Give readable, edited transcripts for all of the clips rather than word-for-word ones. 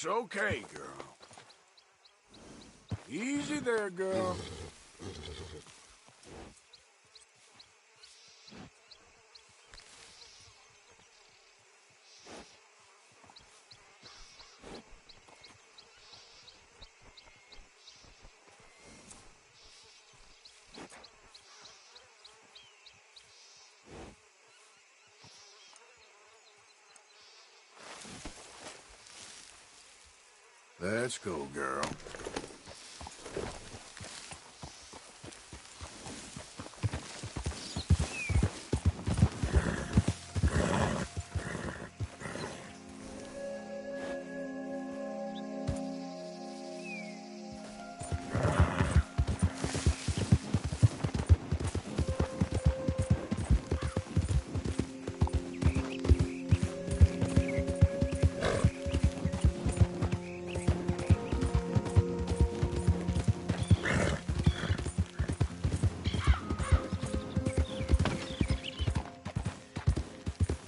It's okay, girl. Easy there, girl. Let's go, girl.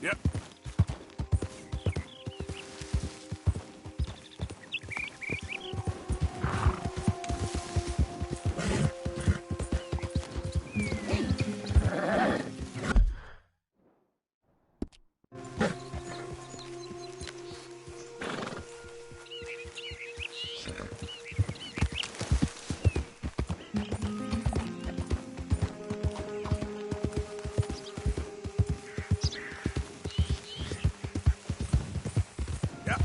Yep. Yep.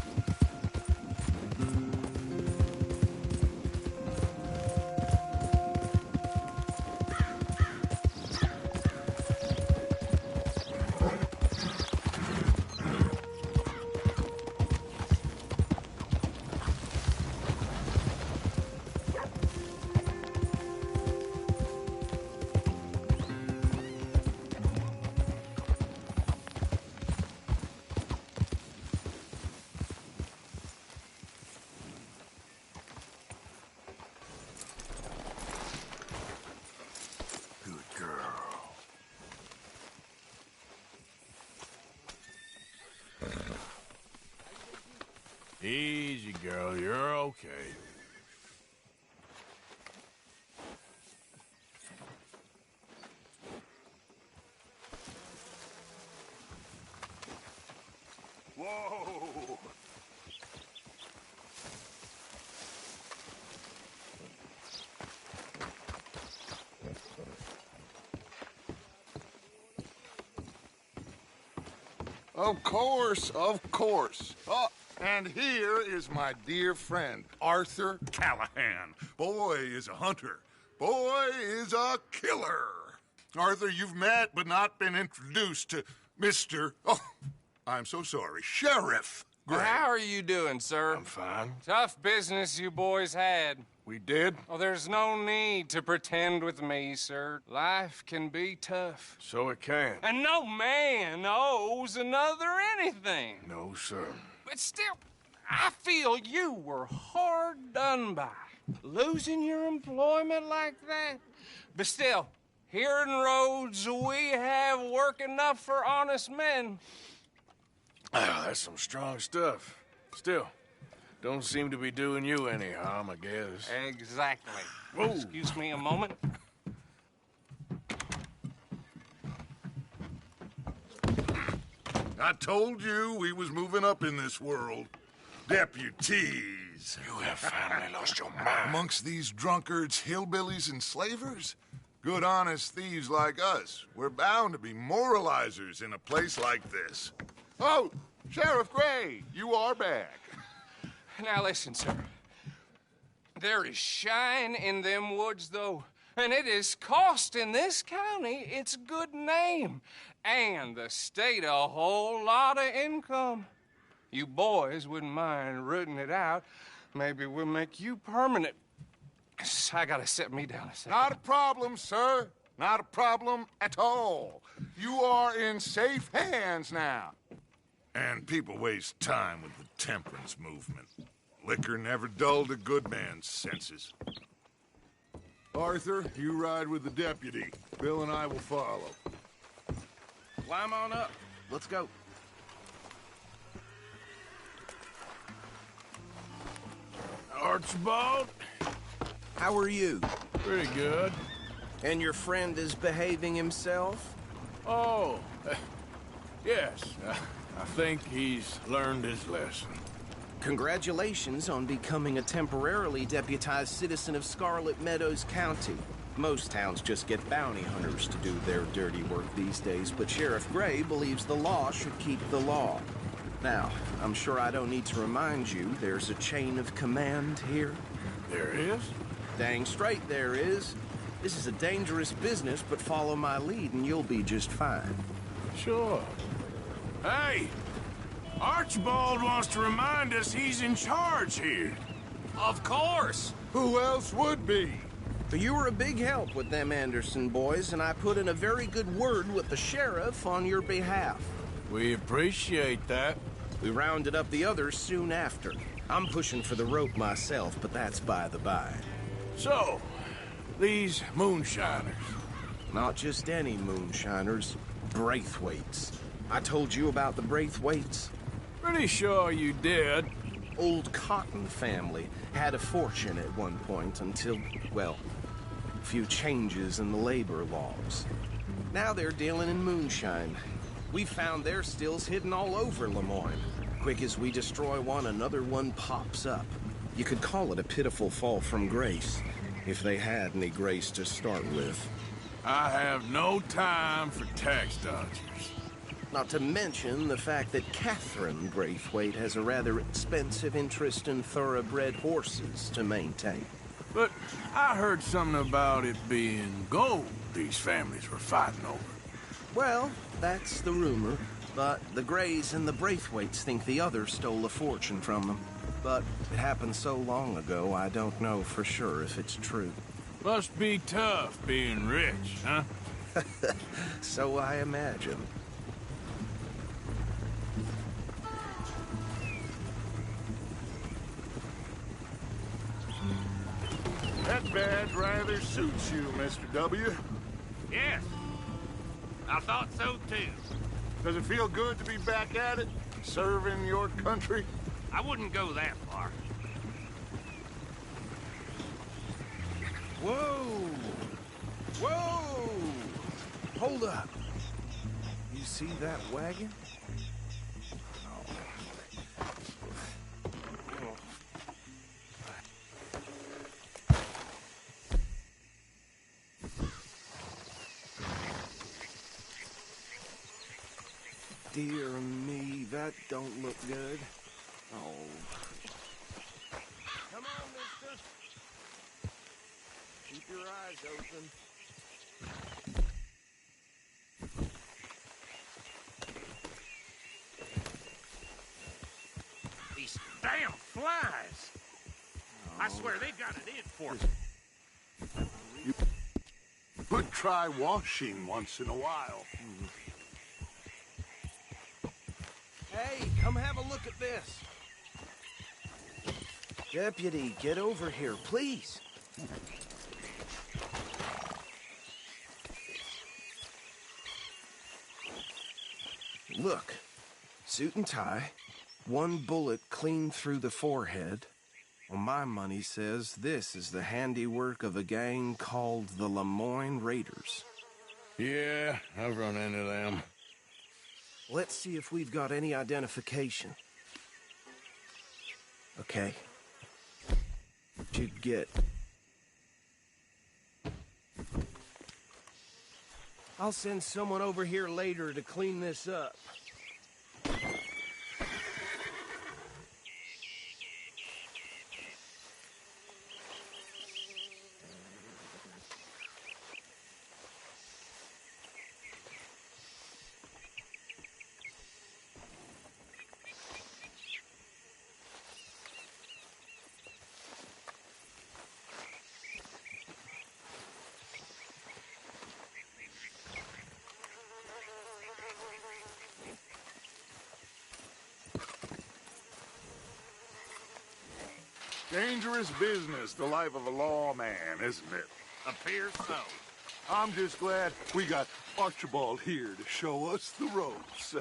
Good girl. Easy, girl. You're okay. Whoa! Of course, of course. Oh, and here is my dear friend, Arthur Callahan. Boy is a hunter. Boy is a killer. Arthur, you've met but not been introduced to Mr. Oh, I'm so sorry, Sheriff Gray. How are you doing, sir? I'm fine. Tough business you boys had. We did? Oh, there's no need to pretend with me, sir. Life can be tough. So it can. And no man owes another anything. No, sir. But still, I feel you were hard done by. Losing your employment like that. But still, here in Rhodes, we have work enough for honest men. Oh, that's some strong stuff. Still, don't seem to be doing you any harm, I guess. Exactly. Whoa. Excuse me a moment. I told you we was moving up in this world. Deputies. You have finally lost your mind. Amongst these drunkards, hillbillies, and slavers? Good, honest thieves like us. We're bound to be moralizers in a place like this. Oh, Sheriff Gray, you are back. Now listen, sir. There is shine in them woods, though, and it is costing this county its good name and the state a whole lot of income. You boys wouldn't mind rooting it out. Maybe we'll make you permanent. I gotta set me down a second. Not a problem, sir. Not a problem at all. You are in safe hands now. And people waste time with the temperance movement. Liquor never dulled a good man's senses. Arthur, you ride with the deputy. Bill and I will follow. Climb on up. Let's go. Archibald. How are you? Pretty good. And your friend is behaving himself? Oh, yes. I think he's learned his lesson. Congratulations on becoming a temporarily deputized citizen of Scarlet Meadows County. Most towns just get bounty hunters to do their dirty work these days, but Sheriff Gray believes the law should keep the law. Now, I'm sure I don't need to remind you there's a chain of command here. There is? Dang straight there is. This is a dangerous business, but follow my lead and you'll be just fine. Sure. Hey! Archibald wants to remind us he's in charge here. Of course. Who else would be? But you were a big help with them Anderson boys, and I put in a very good word with the sheriff on your behalf. We appreciate that. We rounded up the others soon after. I'm pushing for the rope myself, but that's by the by. So, these moonshiners. Not just any moonshiners, Braithwaites. I told you about the Braithwaites? Pretty sure you did. Old Cotton family had a fortune at one point until, well, a few changes in the labor laws. Now they're dealing in moonshine. We found their stills hidden all over Lemoyne. Quick as we destroy one, another one pops up. You could call it a pitiful fall from grace, if they had any grace to start with. I have no time for tax dodgers. Not to mention the fact that Catherine Braithwaite has a rather expensive interest in thoroughbred horses to maintain. But I heard something about it being gold these families were fighting over. Well, that's the rumor, but the Grays and the Braithwaites think the others stole a fortune from them. But it happened so long ago, I don't know for sure if it's true. Must be tough being rich, huh? So I imagine. That badge rather suits you, Mr. W. Yes. I thought so too. Does it feel good to be back at it? Serving your country? I wouldn't go that far. Whoa! Whoa! Hold up. You see that wagon? Dear me, that don't look good. Oh. Come on, mister. Keep your eyes open. These damn flies. I swear they got it in for me. You could try washing once in a while. Hey, come have a look at this. Deputy, get over here, please. Look, suit and tie, one bullet clean through the forehead. Well, my money says this is the handiwork of a gang called the Lemoyne Raiders. Yeah, I've run into them. Let's see if we've got any identification. Okay. What'd you get? I'll send someone over here later to clean this up. Dangerous business, the life of a lawman, isn't it? Appears so. I'm just glad we got Archibald here to show us the ropes.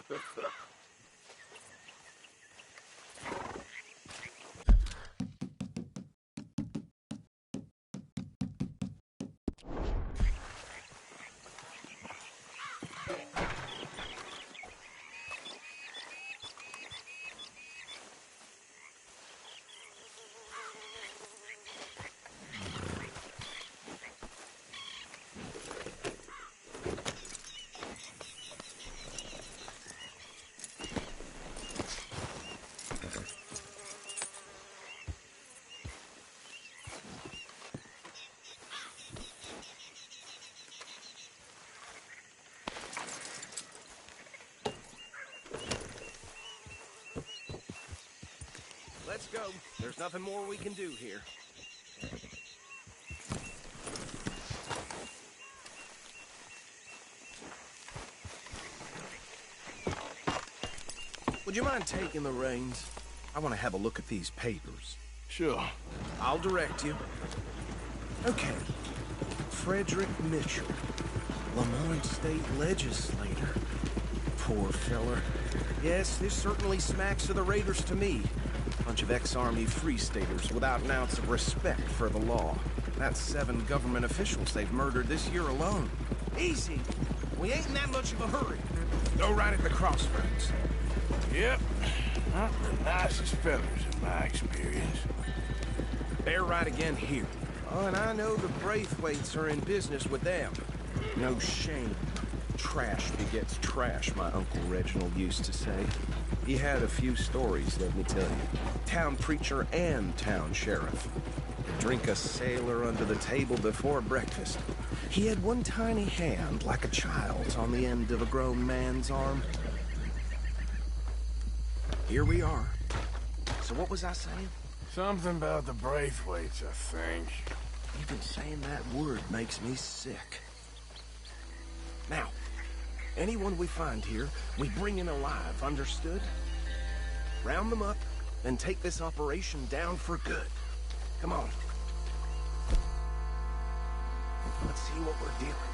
Let's go. There's nothing more we can do here. Would you mind taking the reins? I want to have a look at these papers. Sure. I'll direct you. Okay. Frederick Mitchell, Lamont State Legislator. Poor feller. Yes, this certainly smacks of the Raiders to me. Bunch of ex-Army Free Staters without an ounce of respect for the law. That's 7 government officials they've murdered this year alone. Easy. We ain't in that much of a hurry. Go right at the crossroads. Yep. Not the nicest fellas in my experience. They're right again here. Oh, and I know the Braithwaites are in business with them. No shame. Trash begets trash, my Uncle Reginald used to say. He had a few stories, let me tell you. Town preacher and town sheriff. Could drink a sailor under the table before breakfast. He had one tiny hand, like a child's, on the end of a grown man's arm. Here we are. So what was I saying? Something about the Braithwaites, I think. Even saying that word makes me sick. Now, anyone we find here, we bring in alive, understood? Round them up, and take this operation down for good. Come on. Let's see what we're dealing with.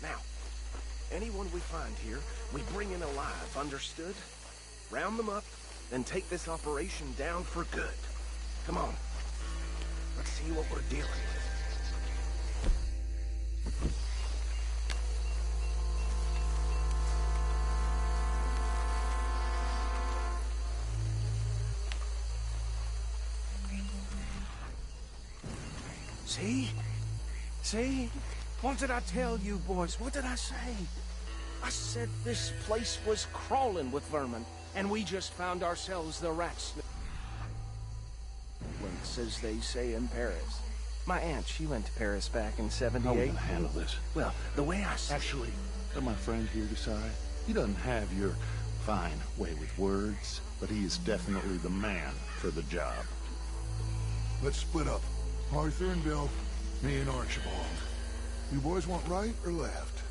Now, anyone we find here, we bring in alive, understood? Round them up, then take this operation down for good. Come on. Let's see what we're dealing with. See? See? What did I tell you, boys? What did I say? I said this place was crawling with vermin, and we just found ourselves the rats. As they say in Paris. My aunt, she went to Paris back in '78. How are we gonna handle this? Well, the way I see Actually, let my friend here decide. He doesn't have your fine way with words, but he is definitely the man for the job. Let's split up. Arthur and Bill, me and Archibald. You boys want right or left?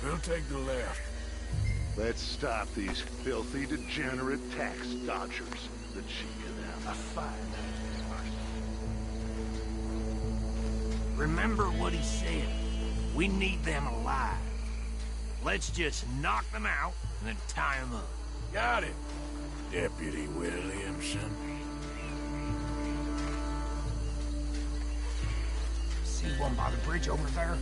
We'll take the left. Let's stop these filthy, degenerate tax dodgers. The cheek of them. A fine idea. Remember what he said. We need them alive. Let's just knock them out and then tie them up. Got it, Deputy Williamson. See one by the bridge over there?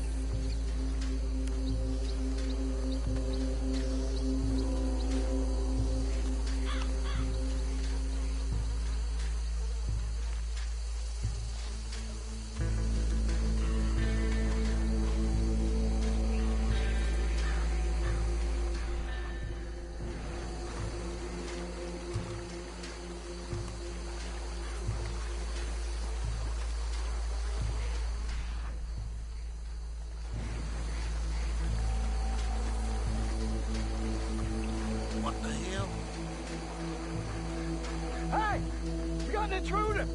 What the hell? Hey! We got an intruder!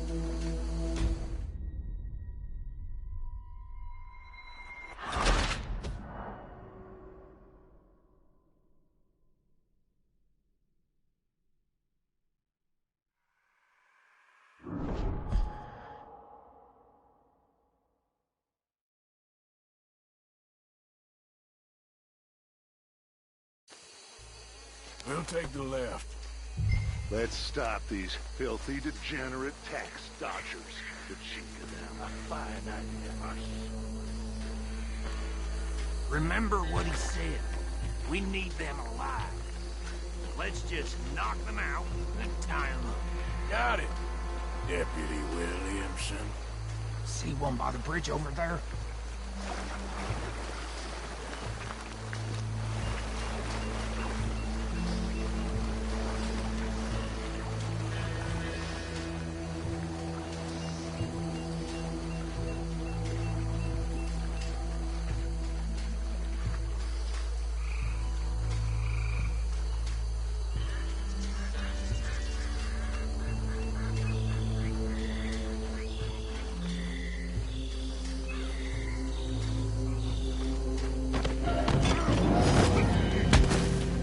We'll take the left. Let's stop these filthy, degenerate tax dodgers. The cheek of them. A fine idea. Remember what he said. We need them alive. Let's just knock them out and tie them up. Got it, Deputy Williamson. See one by the bridge over there?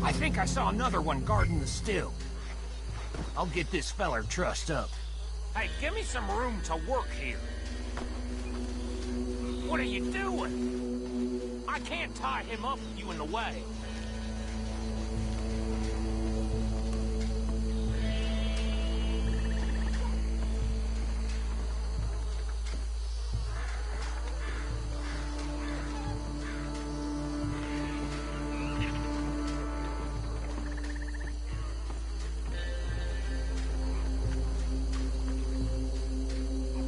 I think I saw another one guarding the still. I'll get this feller trussed up. Hey, give me some room to work here. What are you doing? I can't tie him up with you in the way.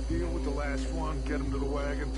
Deal with the last one, get him to the wagon.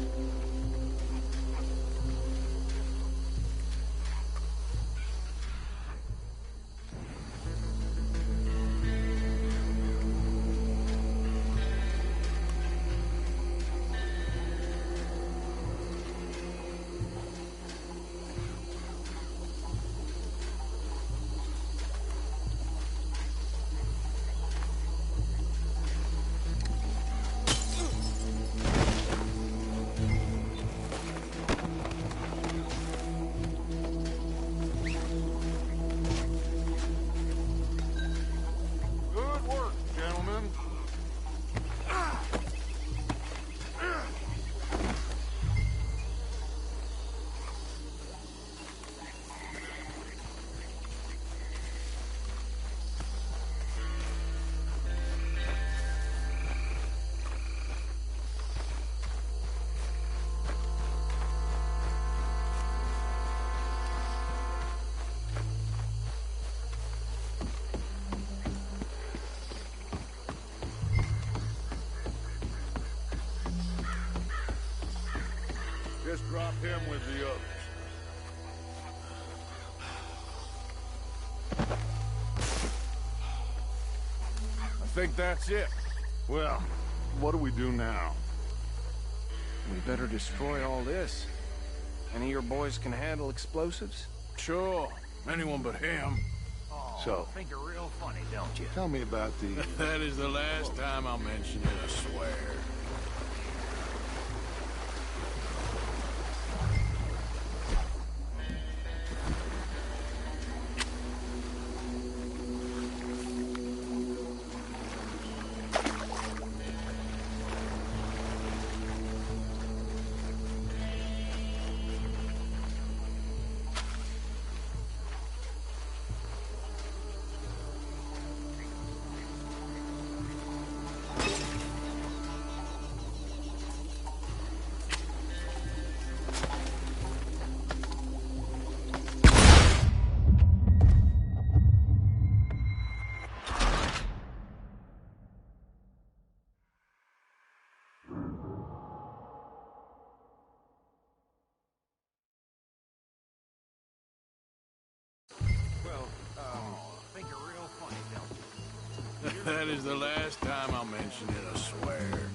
Good work, gentlemen. Just drop him with the others. I think that's it. Well, what do we do now? We better destroy all this. Any of your boys can handle explosives? Sure, anyone but him. So, Think you're real funny, don't you? tell me about the... That is the last time I'll mention it, I swear. That is the last time I'll mention it, I swear.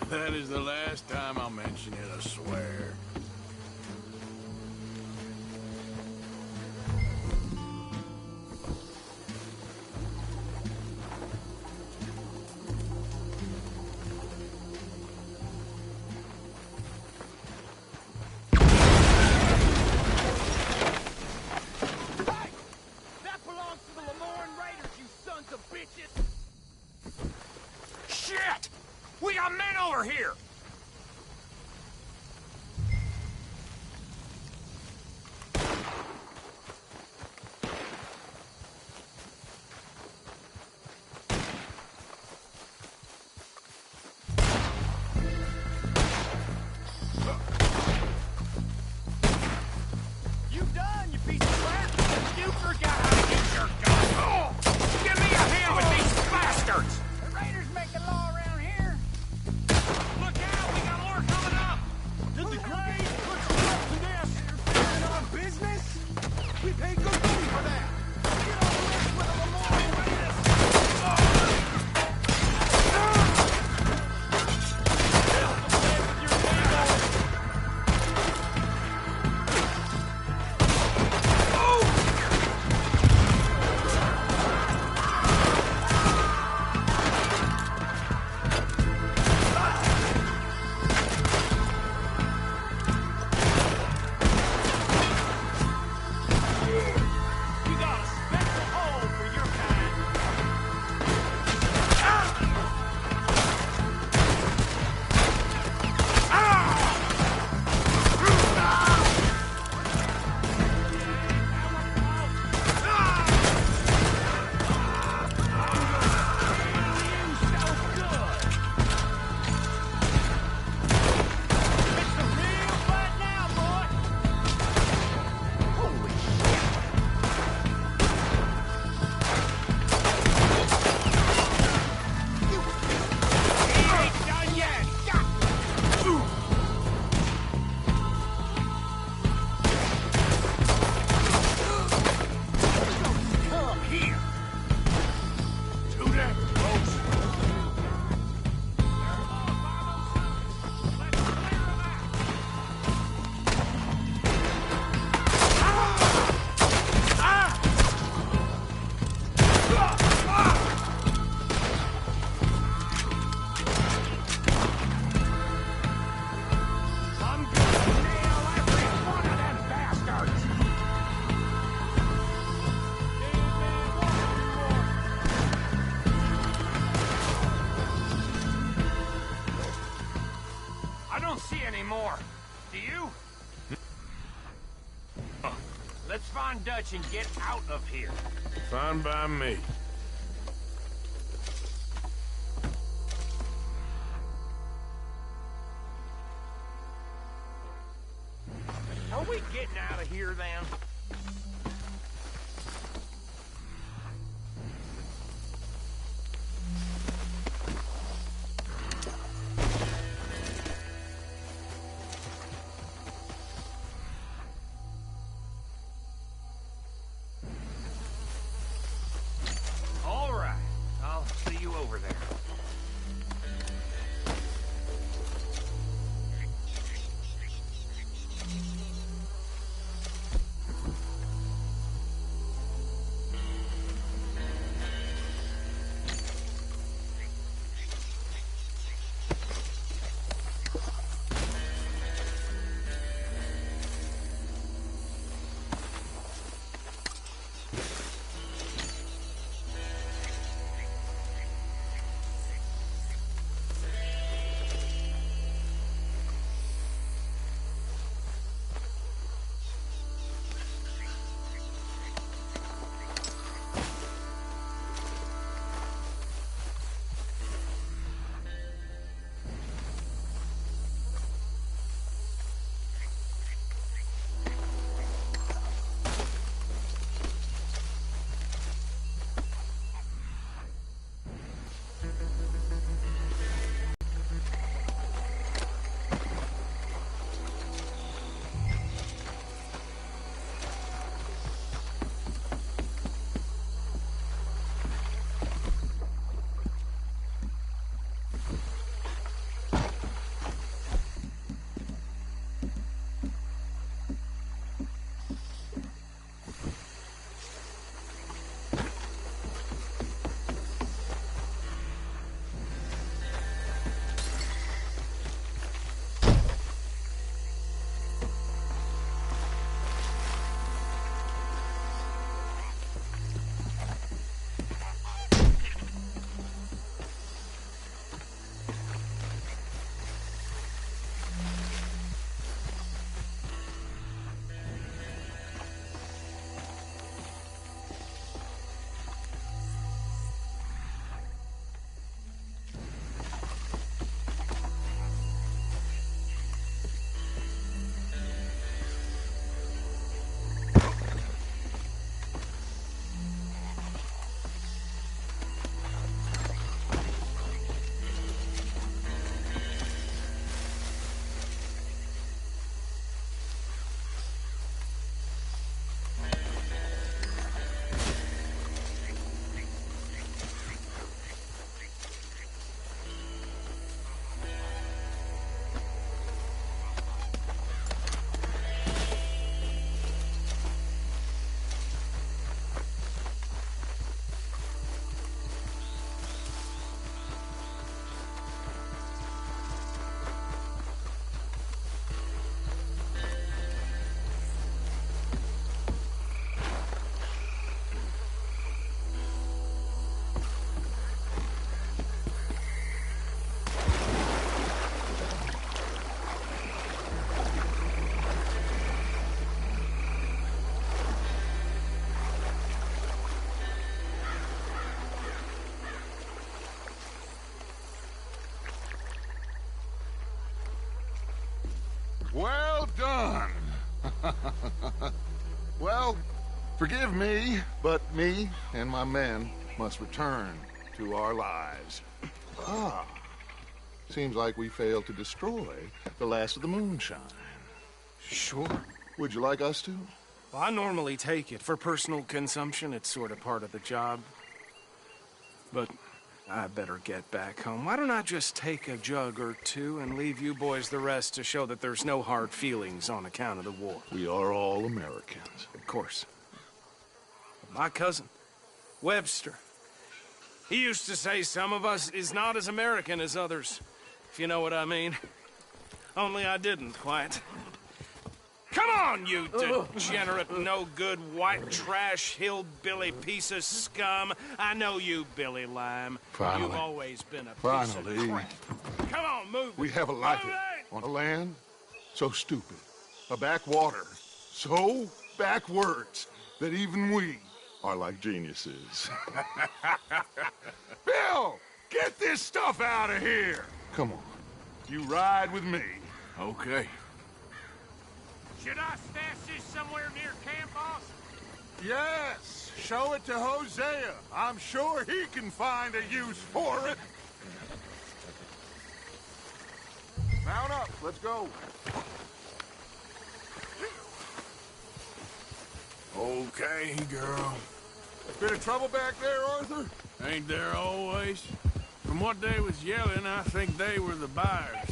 That is the last time I'll mention it, I swear. That belongs to the Lemoran Raiders, you sons of bitches! Shit! We got men over here! You done, you piece of crap? You forgot how to use your gun! Oh! Give me a hand with these bastards! The Raiders making law around here? Look out! We got more coming up! Did the Grays put you up to this? Interfering in our business? We paid good money for that! Get on the list with the Lemoran Raiders! We got a special hole for your kind! Come here! Do that, folks. I'm gonna nail every one of them bastards! I don't see any more. Do you? Let's find Dutch and get out of here. Fine by me. Are we getting out of here then? All right. I'll see you over there. Well done. Well, forgive me, but me and my men must return to our lives. Ah. Seems like we failed to destroy the last of the moonshine. Sure. Would you like us to? Well, I normally take it. For personal consumption, it's sort of part of the job. But I better get back home. Why don't I just take a jug or two and leave you boys the rest to show that there's no hard feelings on account of the war? We are all Americans. Of course. But my cousin, Webster, he used to say some of us is not as American as others, if you know what I mean. Only I didn't quite. Come on, you degenerate, no-good, white trash, hillbilly piece of scum. I know you, Billy Lime. Finally. You've always been a piece of crap. Come on, move it. We have a life Move it! on a land so stupid, a backwater so backwards that even we are like geniuses. Bill, get this stuff out of here. Come on, you ride with me. Okay. Should I stash this somewhere near camp, boss? Yes, show it to Hosea. I'm sure he can find a use for it. Mount up, let's go. Okay, girl. Bit of trouble back there, Arthur? Ain't there always? From what they was yelling, I think they were the buyers.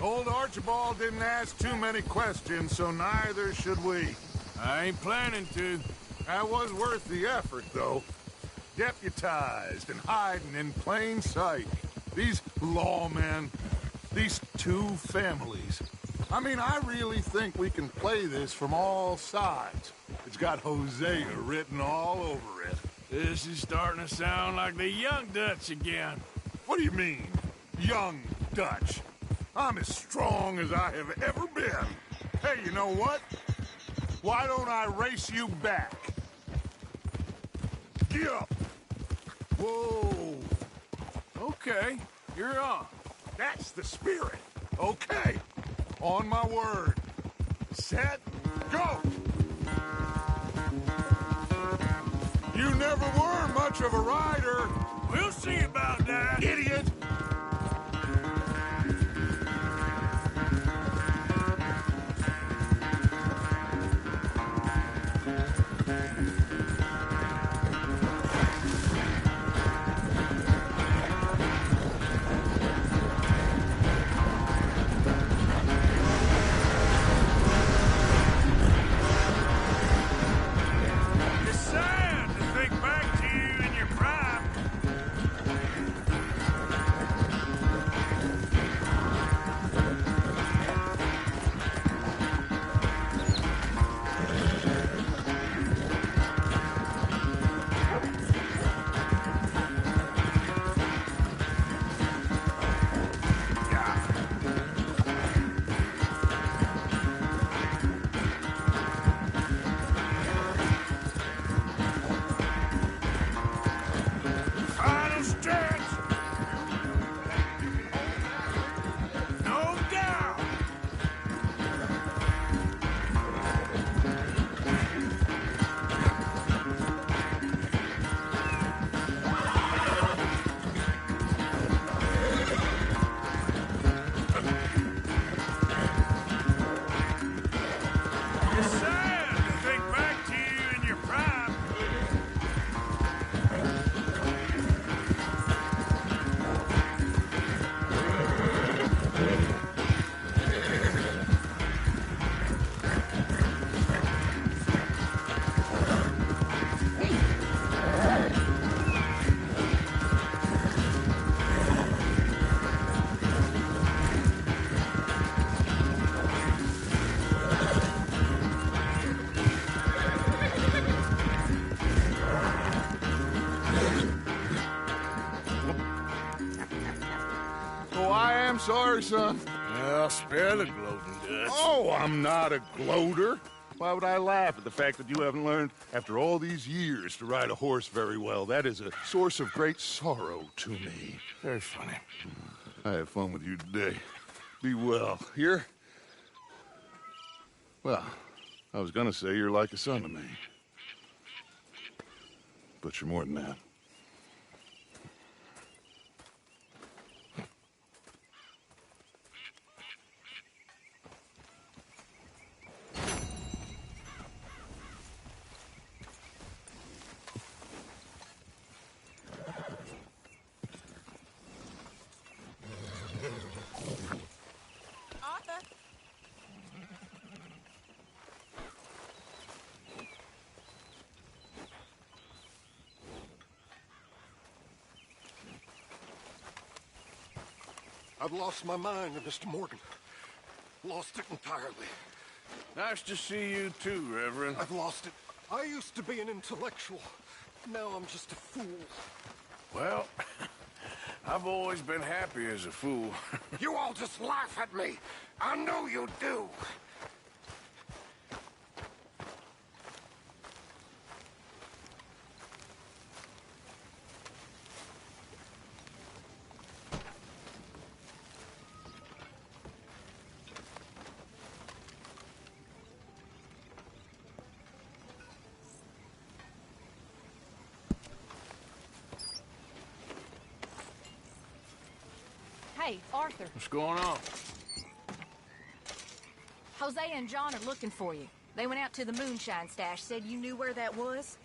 Old Archibald didn't ask too many questions, so neither should we. I ain't planning to. That was worth the effort, though. Deputized and hiding in plain sight. These lawmen, these two families. I mean, I really think we can play this from all sides. It's got Hosea written all over it. This is starting to sound like the Young Dutch again. What do you mean, young Dutch? I'm as strong as I have ever been. Hey, you know what? Why don't I race you back? Get up. Whoa. Okay, you're on. That's the spirit. Okay. On my word. Set, go. You never were much of a rider. We'll see about that. Idiot. It's sad to think back to you in your prime. Final stretch. No doubt. It's sad to think back to you in your prime. Oh, I am sorry, son. Well, spare the gloating Dutch. Oh, I'm not a gloater. Why would I laugh at the fact that you haven't learned, after all these years, to ride a horse very well? That is a source of great sorrow to me. Very funny. I had fun with you today. Be well. Here? Well, I was gonna say you're like a son to me. But you're more than that. Arthur? I've lost my mind, Mr. Morgan. Lost it entirely. Nice to see you too, Reverend. I've lost it. I used to be an intellectual. Now I'm just a fool. Well, I've always been happy as a fool. You all just laugh at me. I know you do. Hey, Arthur. What's going on? Hosea and John are looking for you. They went out to the moonshine stash, said you knew where that was.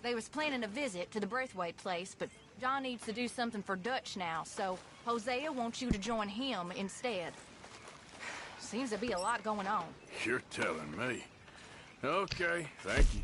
They was planning a visit to the Braithwaite place, but John needs to do something for Dutch now, so Hosea wants you to join him instead. Seems to be a lot going on. You're telling me. Okay, thank you.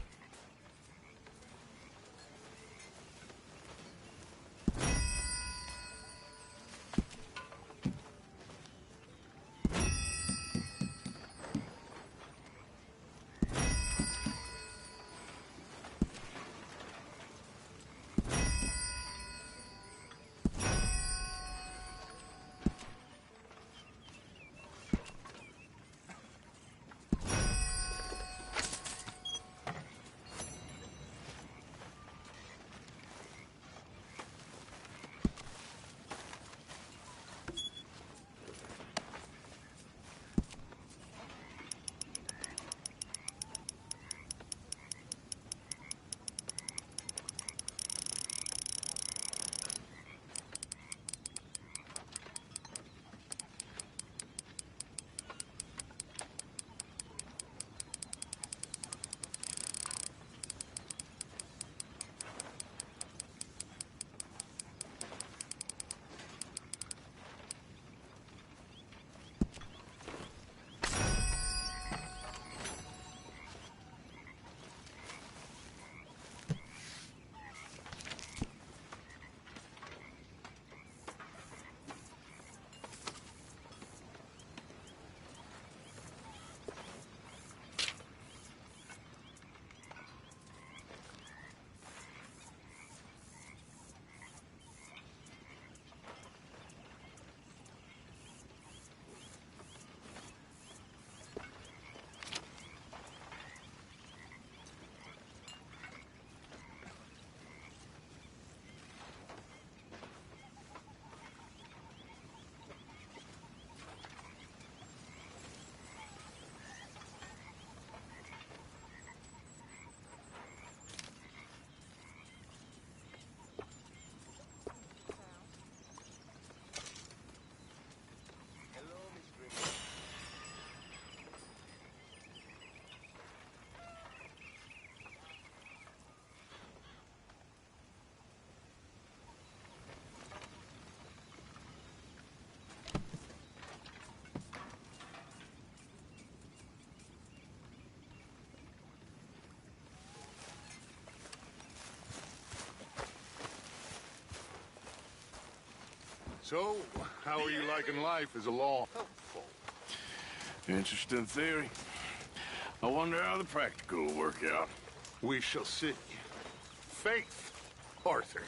So, how are you liking life as a law? Interesting theory. I wonder how the practical will work out. We shall see. Faith, Arthur.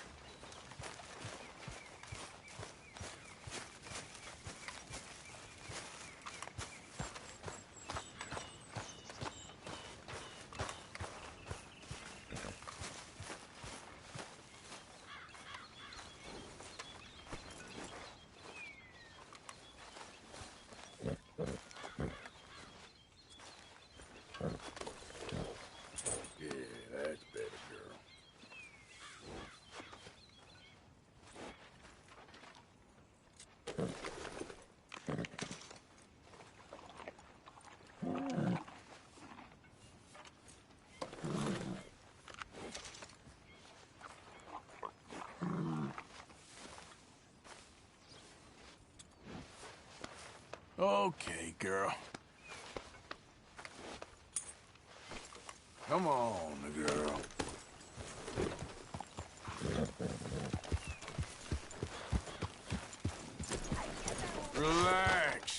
Okay, girl. Come on, girl. Relax.